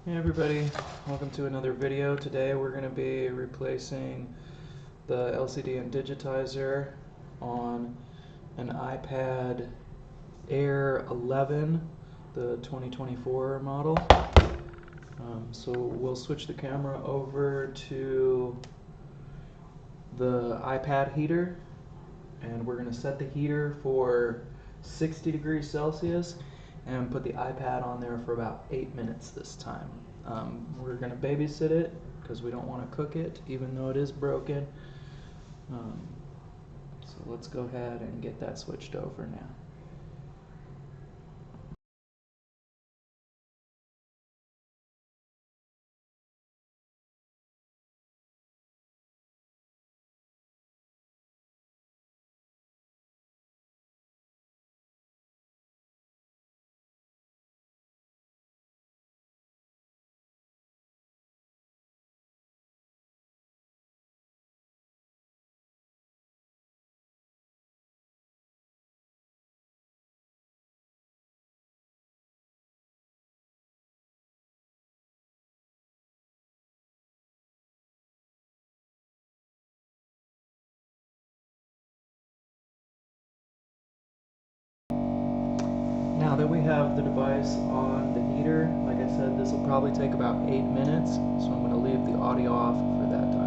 Hey everybody, welcome to another video. Today we're going to be replacing the LCD and digitizer on an iPad Air 11, the 2024 model. So we'll switch the camera over to the iPad heater, and we're going to set the heater for 60 degrees Celsius and put the iPad on there for about 8 minutes this time. We're going to babysit it because we don't want to cook it even though it is broken. So let's go ahead and get that switched over now. Now that we have the device on the heater, like I said, this will probably take about 8 minutes, so I'm going to leave the audio off for that time.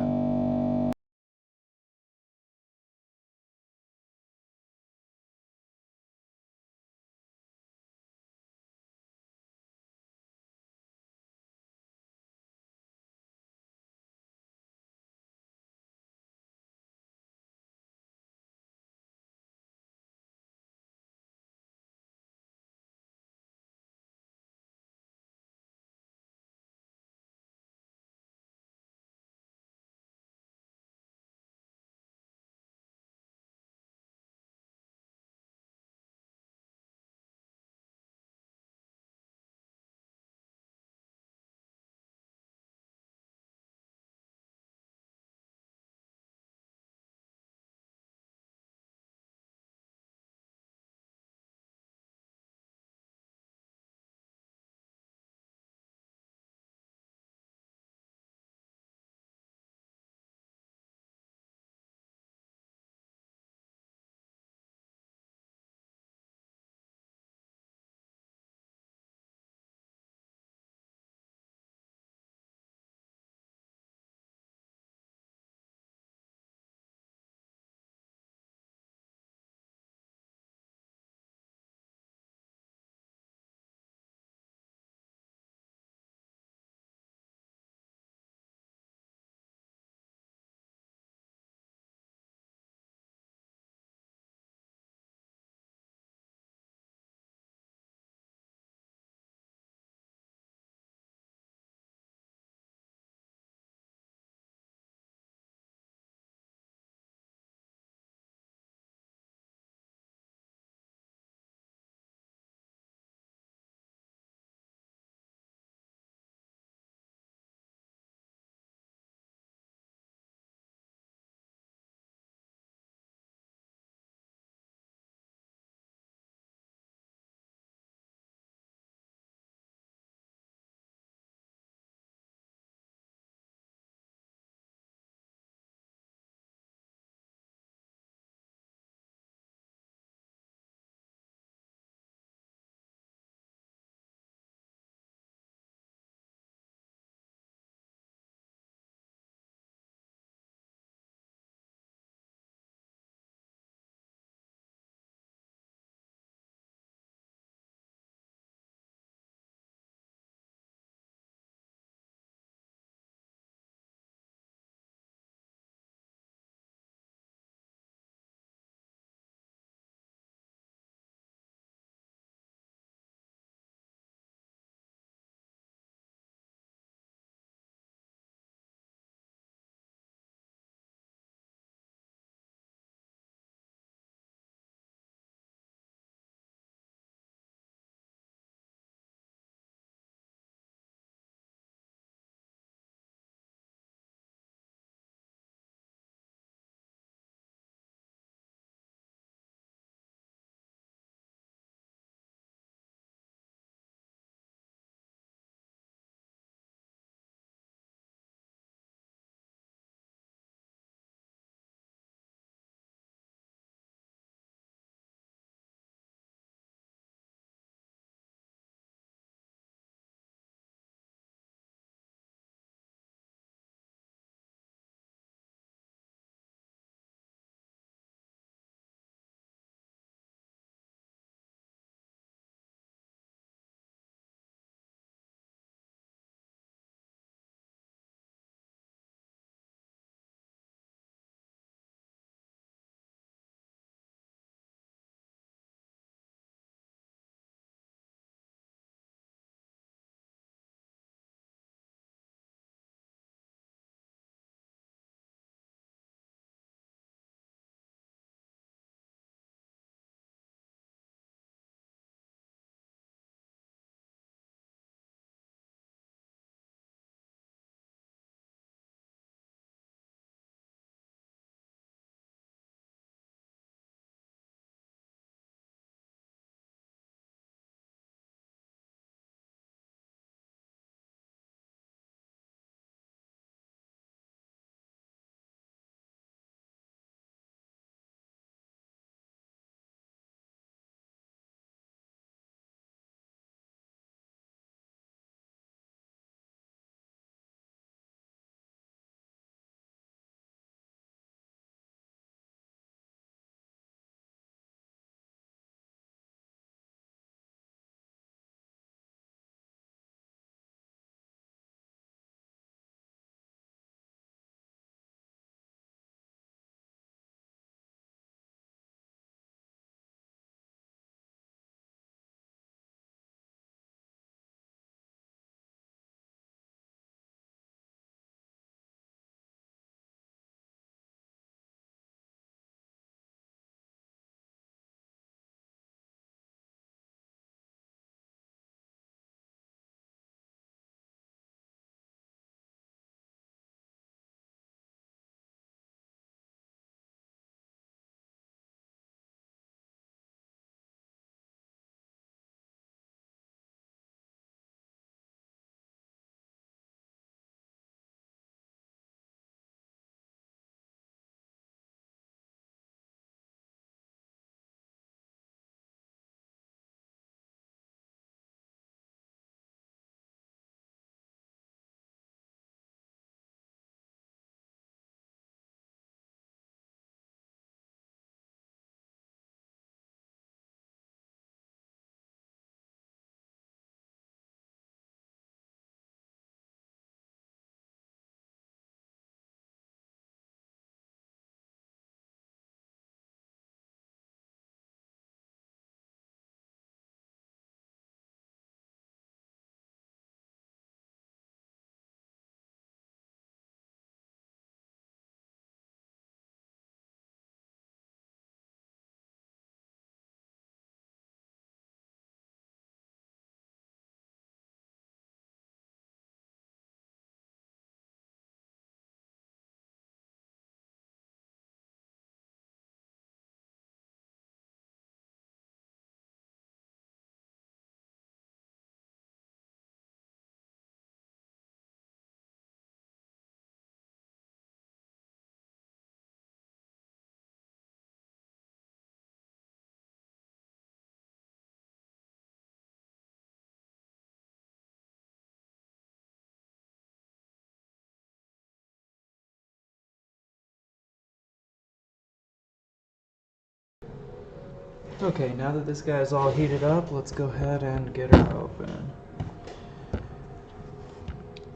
Okay, now that this guy's all heated up, let's go ahead and get her open.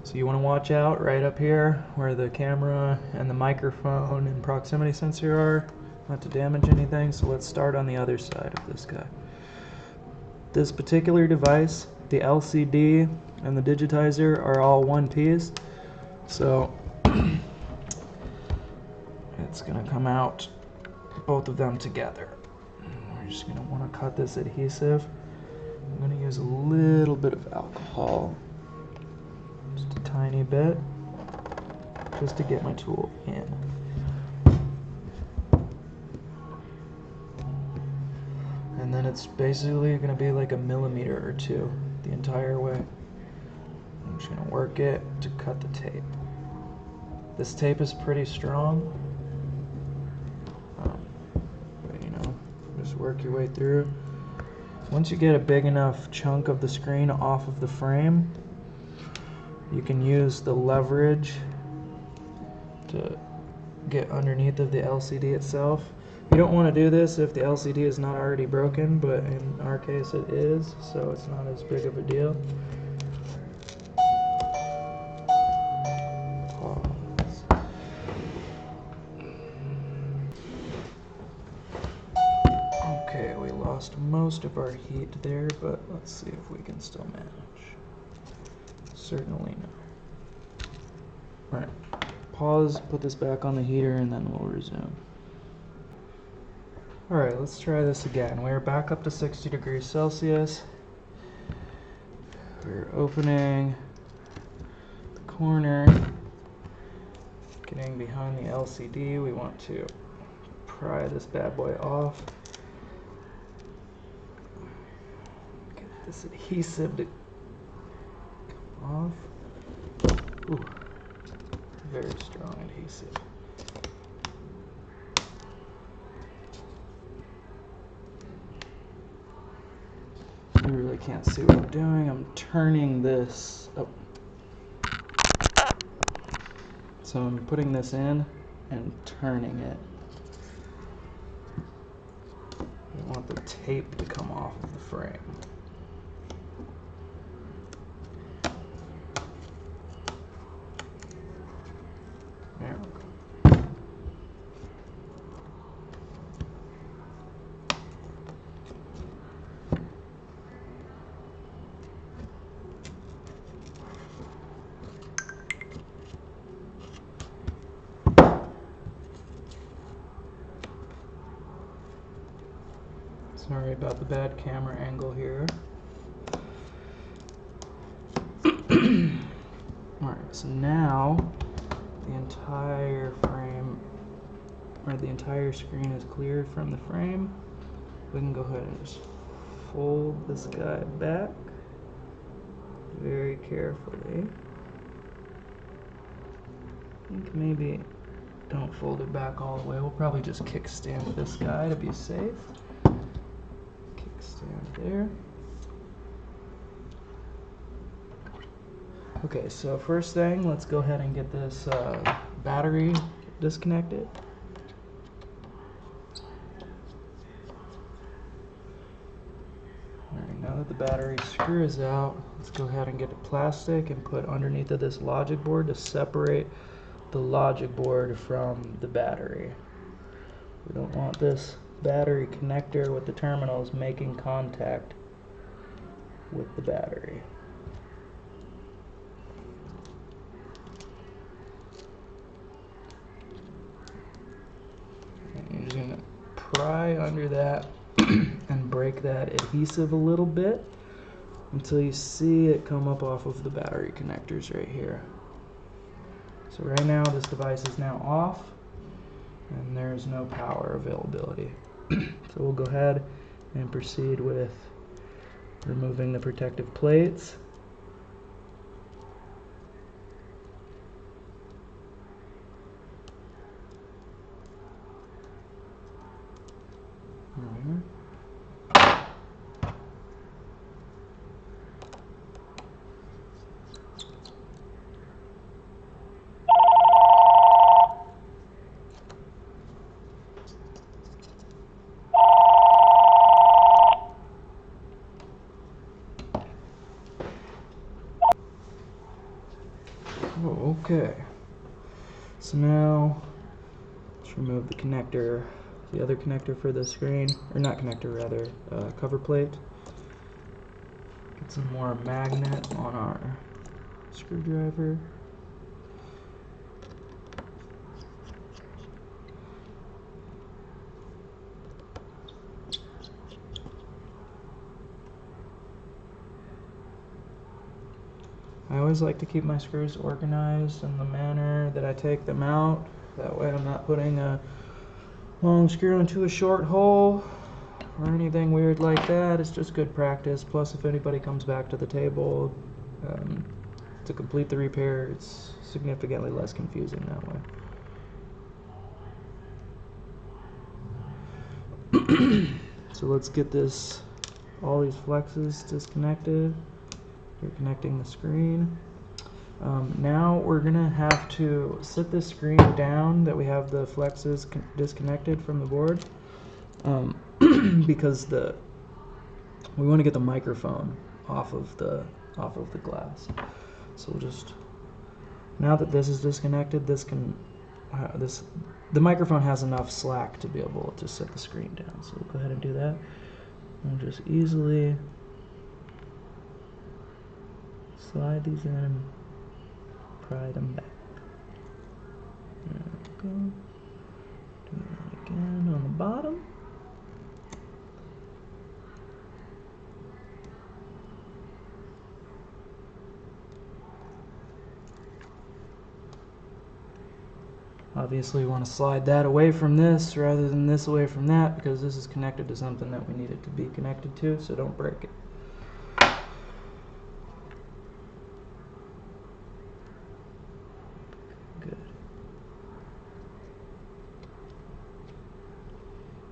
So you want to watch out right up here where the camera and the microphone and proximity sensor are, not to damage anything. So let's start on the other side of this guy. This particular device, the LCD and the digitizer are all one piece, so it's going to come out, both of them together. We're just going to want to cut this adhesive. I'm going to use a little bit of alcohol, just a tiny bit, just to get my tool in. And then it's basically going to be like a millimeter or two the entire way. I'm just going to work it to cut the tape. This tape is pretty strong, but you know, just work your way through. Once you get a big enough chunk of the screen off of the frame, you can use the leverage to get underneath of the LCD itself. You don't want to do this if the LCD is not already broken, but in our case it is, so it's not as big of a deal. Okay, we lost most of our heat there, but let's see if we can still manage. Certainly no. Alright, pause, put this back on the heater, and then we'll resume. Alright, let's try this again. We're back up to 60 degrees Celsius. We're opening the corner, getting behind the LCD. We want to pry this bad boy off. Get this adhesive to come off. Ooh, very strong adhesive. You really can't see what I'm doing. I'm turning this up. So I'm putting this in and turning it. I want the tape to come off of the frame. There we go. Sorry about the bad camera angle here. Alright, so now the entire frame, or the entire screen is cleared from the frame. We can go ahead and just fold this guy back very carefully. I think maybe don't fold it back all the way. We'll probably just kickstand this guy to be safe. Kickstand there. Okay, so first thing, let's go ahead and get this battery disconnected. Alright, now that the battery screw is out, let's go ahead and get the plastic and put underneath of this logic board to separate the logic board from the battery. We don't want this battery connector with the terminals making contact with the battery. And you're just going to pry under that and break that adhesive a little bit until you see it come up off of the battery connectors right here. So right now this device is now off and there's no power availability. So we'll go ahead and proceed with removing the protective plates. So now let's remove the connector, the other connector for the screen, or not connector, rather, cover plate. Get some more magnet on our screwdriver. I always like to keep my screws organized in the manner that I take them out. That way I'm not putting a long screw into a short hole or anything weird like that. It's just good practice. Plus, if anybody comes back to the table to complete the repair, it's significantly less confusing that way. So let's get all these flexes disconnected. We're connecting the screen. Now we're gonna have to sit this screen down that we have the flexes disconnected from the board, because we want to get the microphone off of the glass. So we'll just, now that this is disconnected, the microphone has enough slack to be able to set the screen down. So we'll go ahead and do that. We'll just easily slide these in and pry them back. There we go. Do that again on the bottom. Obviously, we want to slide that away from this rather than this away from that, because this is connected to something that we need it to be connected to, so don't break it. Good.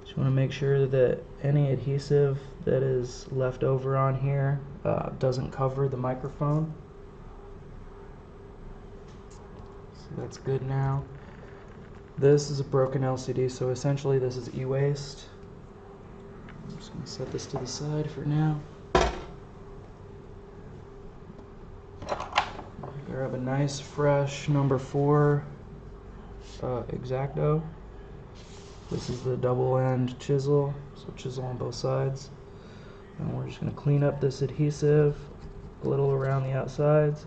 Just want to make sure that any adhesive that is left over on here doesn't cover the microphone. So that's good now. This is a broken LCD, so essentially this is e-waste. I'm just going to set this to the side for now. Grab a nice fresh number 4 X-Acto. This is the double end chisel, so chisel on both sides. And we're just going to clean up this adhesive a little around the outsides.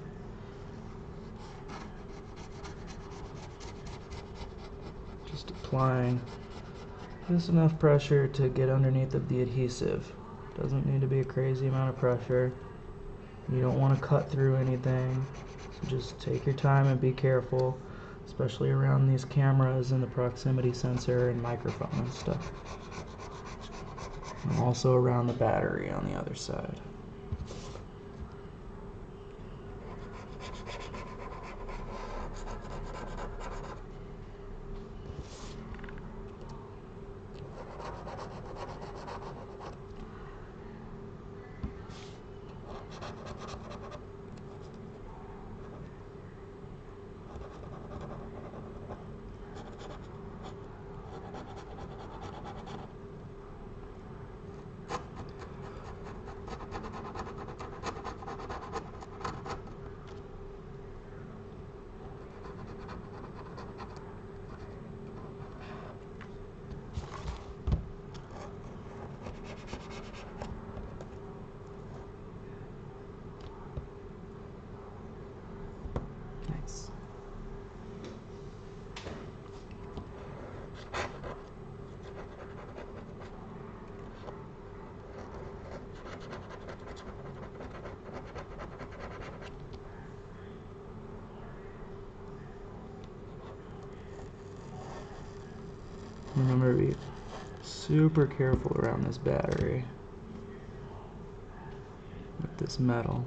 Just applying just enough pressure to get underneath of the adhesive. Doesn't need to be a crazy amount of pressure. You don't want to cut through anything, so just take your time and be careful, especially around these cameras and the proximity sensor and microphone and stuff. And also around the battery on the other side. Nice. Remember to be super careful around this battery with this metal.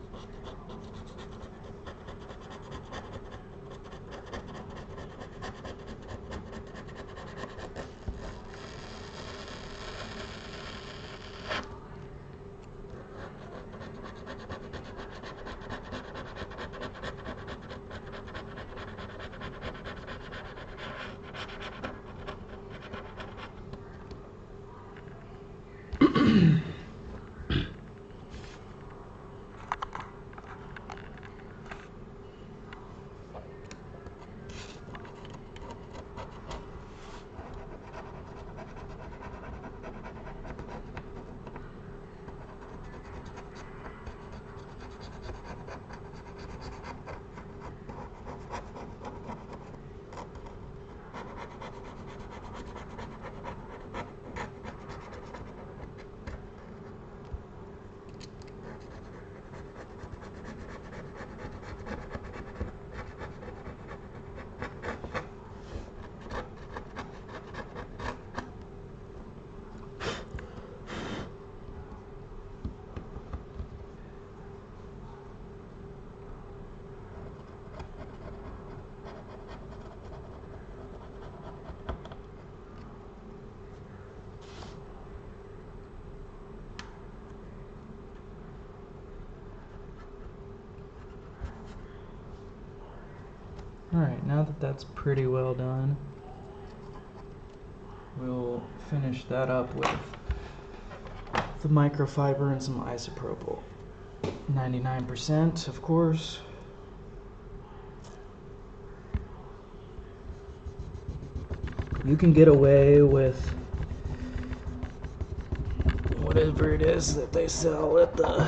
Alright, now that that's pretty well done, we'll finish that up with the microfiber and some isopropyl. 99%, of course. You can get away with whatever it is that they sell at the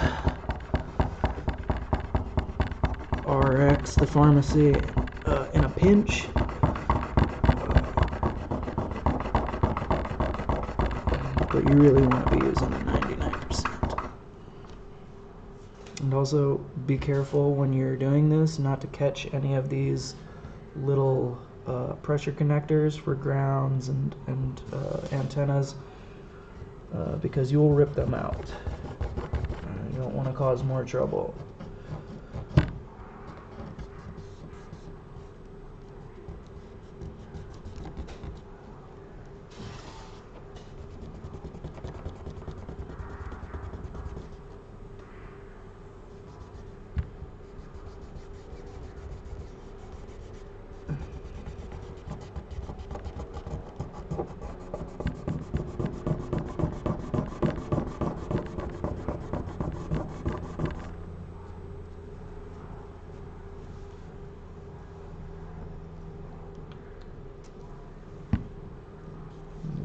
RX, the pharmacy, in a pinch. But you really want to be using the 99%. And also be careful when you're doing this not to catch any of these little pressure connectors for grounds and antennas, because you will rip them out. You don't want to cause more trouble.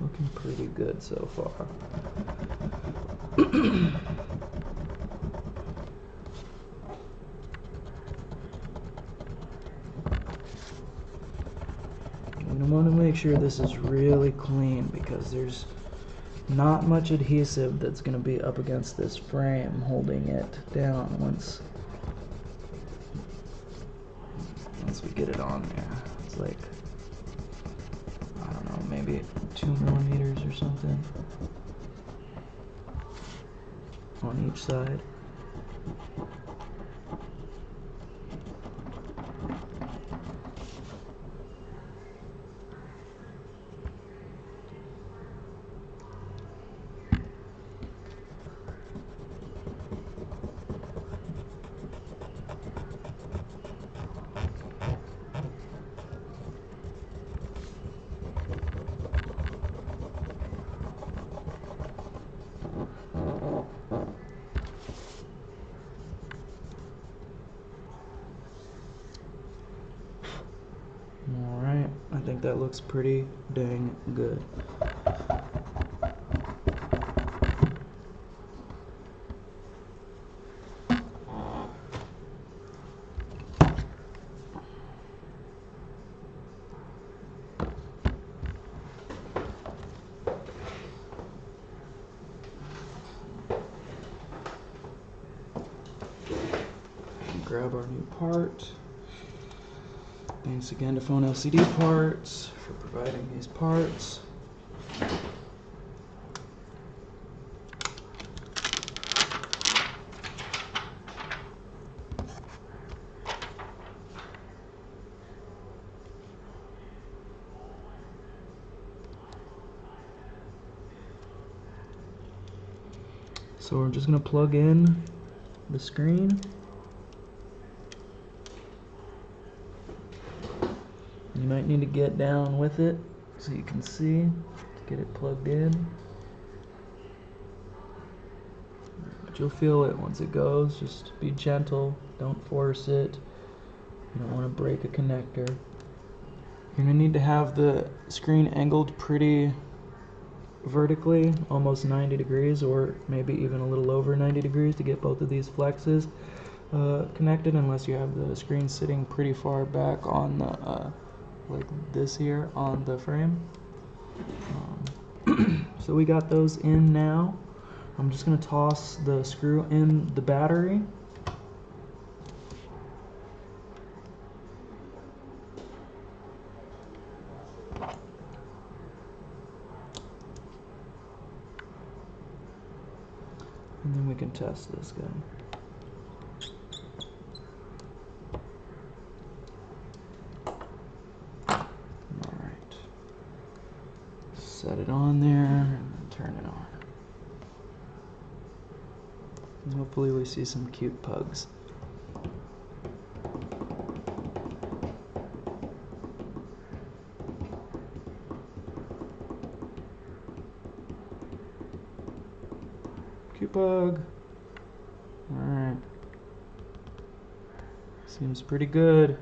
Looking pretty good so far. You want to make sure this is really clean because there's not much adhesive that's going to be up against this frame holding it down once we get it on there. It's like, I don't know, maybe 2 millimeters or something on each side. Alright, I think that looks pretty dang good. Grab our new part. Thanks again to Phone LCD Parts for providing these parts. So we're just going to plug in the screen. You might need to get down with it so you can see to get it plugged in. But you'll feel it once it goes. Just be gentle, don't force it. You don't want to break a connector. You're going to need to have the screen angled pretty vertically, almost 90 degrees, or maybe even a little over 90 degrees to get both of these flexes connected, unless you have the screen sitting pretty far back on the like this here on the frame. So we got those in now. I'm just going to toss the screw in the battery. And then we can test this guy. Alright. Set it on there and then turn it on. And hopefully we see some cute pugs. Cute bug. Alright. Seems pretty good.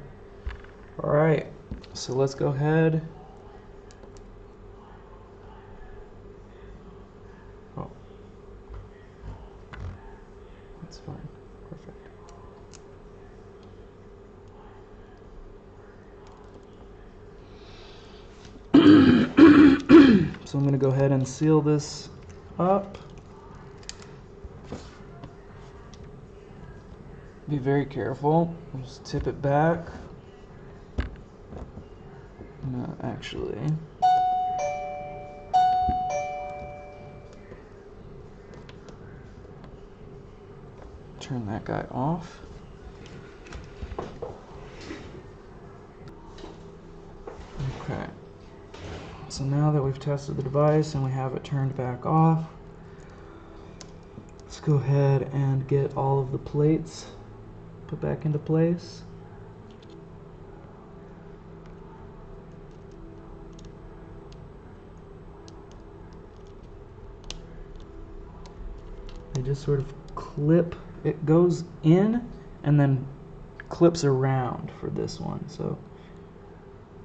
Alright, so let's go ahead. Oh. That's fine. Perfect. So I'm going to go ahead and seal this up. Be very careful. Just tip it back. No, actually. Turn that guy off. Okay. So now that we've tested the device and we have it turned back off, let's go ahead and get all of the plates put back into place. They just sort of clip, it goes in and then clips around for this one. So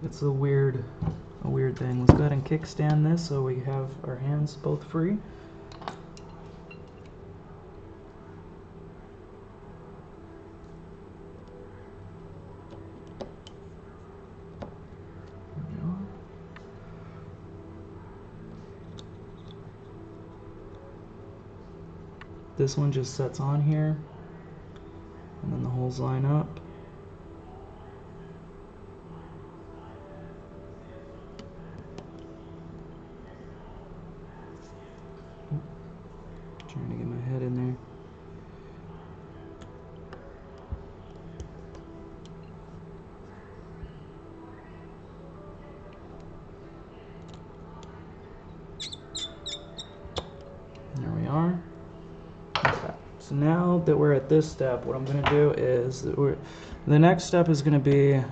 it's a weird thing. Let's go ahead and kickstand this so we have our hands both free. This one just sets on here, and then the holes line up. Trying to get my head in there. There we are. Okay. So now that we're at this step, what I'm going to do is the next step is going to be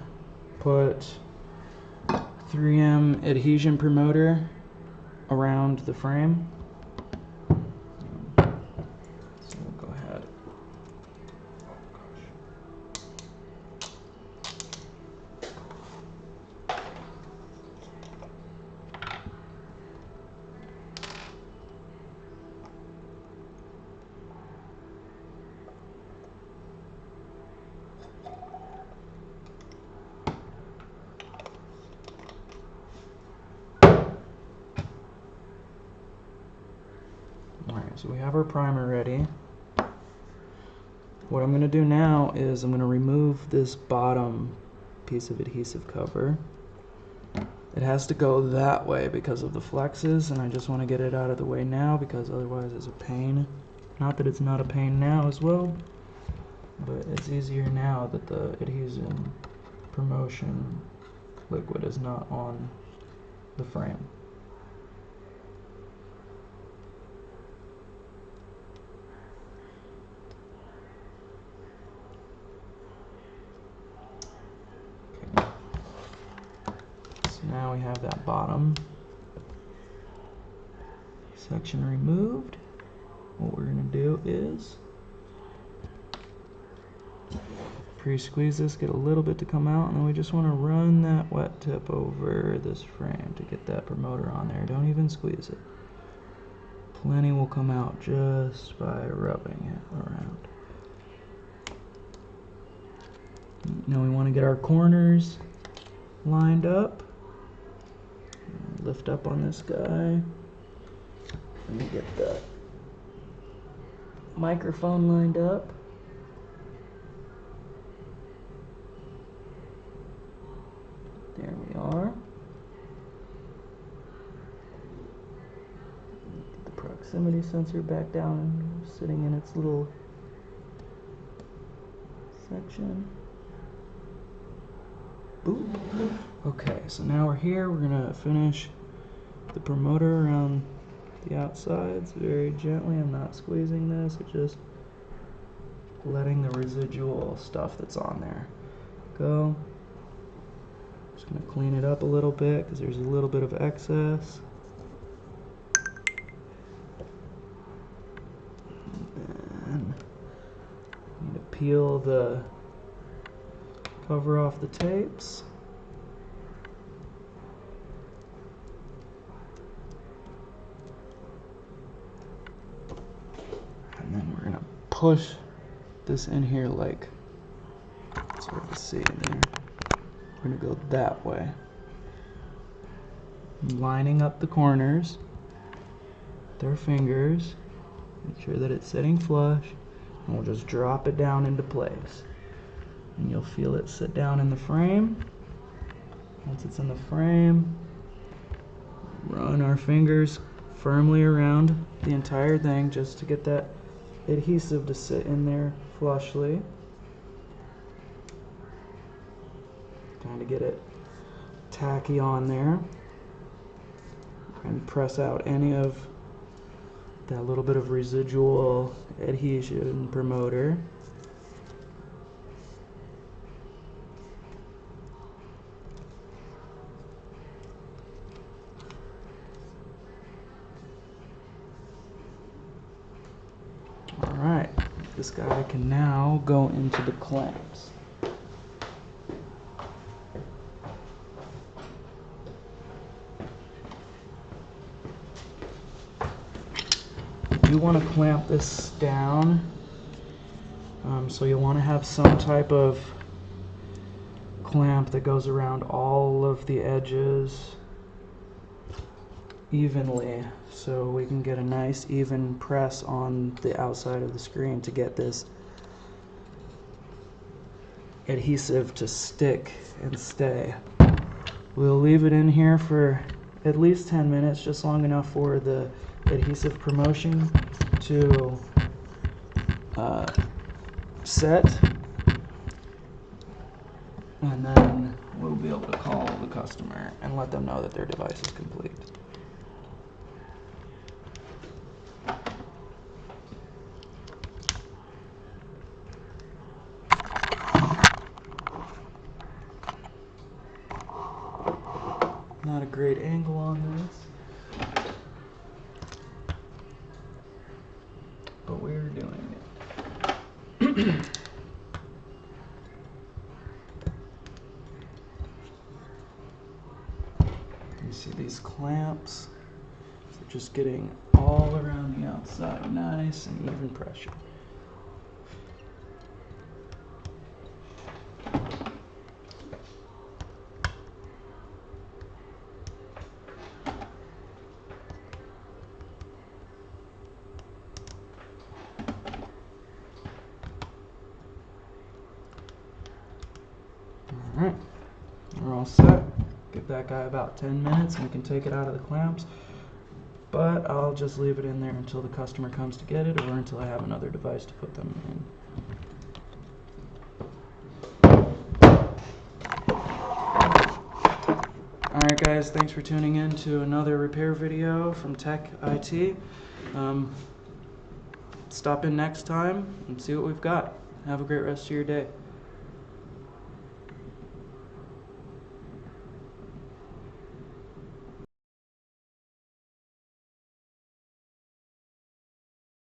put 3M adhesion promoter around the frame. So we'll go ahead. Alright, so we have our primer ready. What I'm going to do now is I'm going to remove this bottom piece of adhesive cover. It has to go that way because of the flexes, and I just want to get it out of the way now because otherwise it's a pain. Not that it's not a pain now as well, but it's easier now that the adhesion promotion liquid is not on the frame. Okay. So now we have that bottom section removed. What we're going to do is pre-squeeze this, get a little bit to come out, and then we just want to run that wet tip over this frame to get that promoter on there. Don't even squeeze it. Plenty will come out just by rubbing it around. Now we want to get our corners lined up. Lift up on this guy. Let me get the microphone lined up. There we are. Get the proximity sensor back down, sitting in its little section. Boop. Okay, so now we're here. We're gonna finish the promoter around the outsides very gently. I'm not squeezing this, it's just letting the residual stuff that's on there go. Just gonna clean it up a little bit because there's a little bit of excess. peel the cover off the tapes. And then we're gonna push this in here like, it's hard to see in there. We're gonna go that way. Lining up the corners with our fingers. Make sure that it's sitting flush. And we'll just drop it down into place. And you'll feel it sit down in the frame. Once it's in the frame, run our fingers firmly around the entire thing just to get that adhesive to sit in there flushly. Kind of get it tacky on there. And press out any of that little bit of residual adhesion promoter. Alright, this guy can now go into the clamps. You want to clamp this down, so you'll want to have some type of clamp that goes around all of the edges evenly, so we can get a nice even press on the outside of the screen to get this adhesive to stick and stay. We'll leave it in here for at least 10 minutes, just long enough for the adhesive promotion to set, and then we'll be able to call the customer and let them know that their device is complete. Not a great angle on this, but we're doing it. You see these clamps? They're just getting all around the outside, nice and even pressure. Alright, we're all set. Give that guy about 10 minutes and we can take it out of the clamps. But I'll just leave it in there until the customer comes to get it, or until I have another device to put them in. Alright guys, thanks for tuning in to another repair video from TechIT. Stop in next time and see what we've got. Have a great rest of your day.